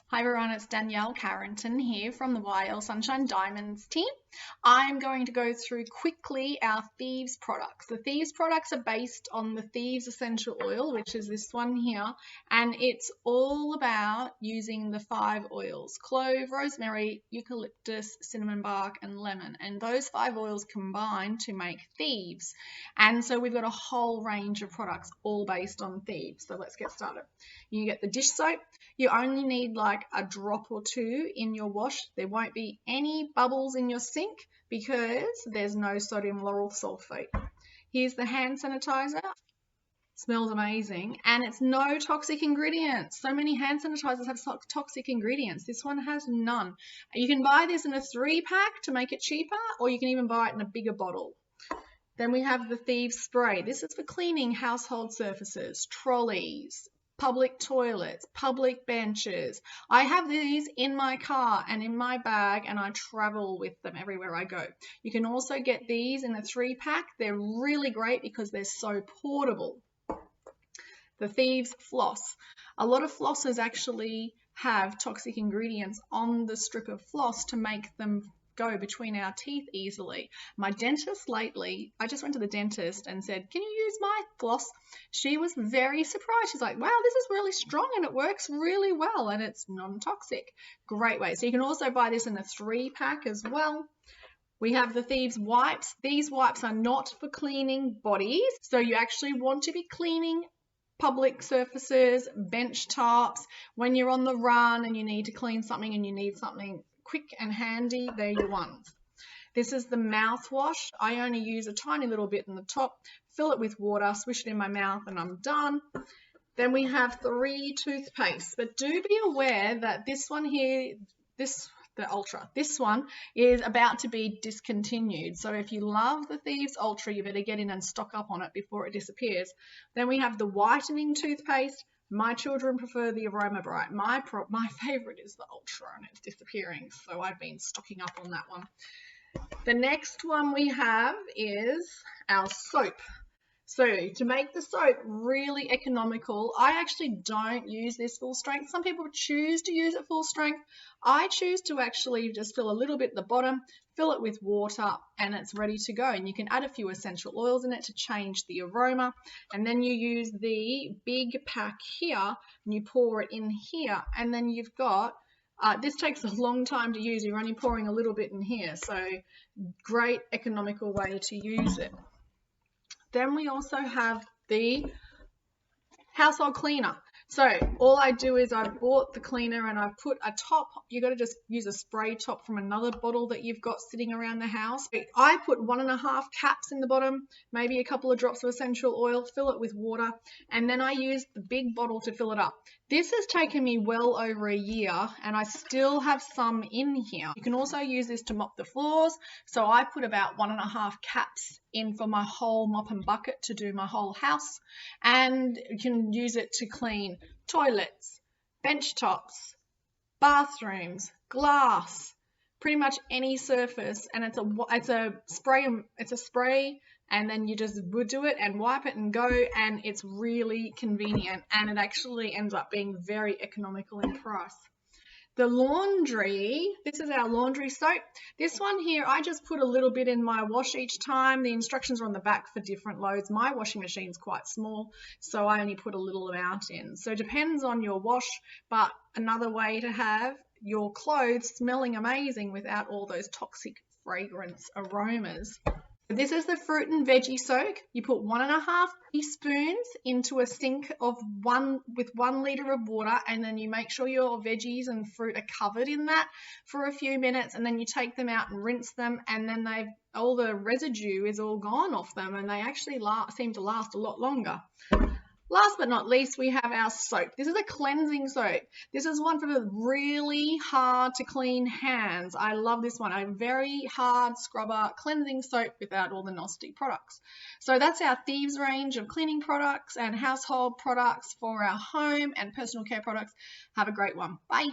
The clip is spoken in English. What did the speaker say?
Hi everyone, it's Danielle Carrington here from the YL Sunshine Diamonds team. I'm going to go through quickly our Thieves products. The Thieves products are based on the Thieves essential oil, which is this one here, and it's all about using the 5 oils: clove, rosemary, eucalyptus, cinnamon bark, and lemon. And those 5 oils combine to make Thieves. And so we've got a whole range of products all based on Thieves. So let's get started. You get the dish soap. You only need like a drop or 2 in your wash. There won't be any bubbles in your sink because there's no sodium lauryl sulfate. Here's the hand sanitizer. Smells amazing, and it's no toxic ingredients. So many hand sanitizers have toxic ingredients. This one has none. You can buy this in a 3-pack to make it cheaper, or you can even buy it in a bigger bottle. Then we have the Thieves spray. This is for cleaning household surfaces, trolleys, public toilets, public benches. I have these in my car and in my bag, and I travel with them everywhere I go. You can also get these in a 3-pack. They're really great because they're so portable. The Thieves floss. A lot of flossers actually have toxic ingredients on the strip of floss to make them go between our teeth easily. My dentist lately, I just went to the dentist and said, "Can you use my floss?" She was very surprised. She's like, "Wow, this is really strong and it works really well and it's non-toxic." Great way. So you can also buy this in a 3-pack as well. We have the Thieves wipes. These wipes are not for cleaning bodies. So you actually want to be cleaning public surfaces, bench tops, when you're on the run and you need to clean something and you need something quick and handy, they're your ones. This is the mouthwash. I only use a tiny little bit in the top, fill it with water, swish it in my mouth, and I'm done. Then we have 3 toothpaste, but do be aware that this one here, the Ultra, this one is about to be discontinued. So if you love the Thieves Ultra, you better get in and stock up on it before it disappears. Then we have the whitening toothpaste. My children prefer the Aroma Bright. My favorite is the Ultra, and it's disappearing, so I've been stocking up on that one. The next one we have is our soap. So to make the soap really economical, I actually don't use this full strength. Some people choose to use it full strength. I choose to actually just fill a little bit at the bottom, fill it with water, and it's ready to go. And you can add a few essential oils in it to change the aroma. And then you use the big pack here and you pour it in here. And then you've got, this takes a long time to use. You're only pouring a little bit in here. So great economical way to use it. Then we also have the household cleaner. So all I do is I've bought the cleaner and I've put a top. You got to just use a spray top from another bottle that you've got sitting around the house. I put 1.5 caps in the bottom, maybe a couple of drops of essential oil, fill it with water, and then I use the big bottle to fill it up. This has taken me well over a year and I still have some in here. You can also use this to mop the floors. So I put about 1.5 caps in for my whole mop and bucket to do my whole house. And you can use it to clean toilets, bench tops, bathrooms, glass, pretty much any surface. And it's a spray, and then you just would do it and wipe it and go, and it's really convenient, and it actually ends up being very economical in price. The laundry, this is our laundry soap. This one here, I just put a little bit in my wash each time. The instructions are on the back for different loads. My washing machine's quite small, so I only put a little amount in. So it depends on your wash, but another way to have your clothes smelling amazing without all those toxic fragrance aromas. This is the fruit and veggie soak. You put 1.5 teaspoons into a sink with 1 litre of water, and then you make sure your veggies and fruit are covered in that for a few minutes, and then you take them out and rinse them, and then all the residue is all gone off them, and they actually seem to last a lot longer. Last but not least, we have our soap. This is a cleansing soap. This is one for the really hard to clean hands. I love this one. A very hard scrubber cleansing soap without all the nasty products. So that's our Thieves range of cleaning products and household products for our home and personal care products. Have a great one. Bye.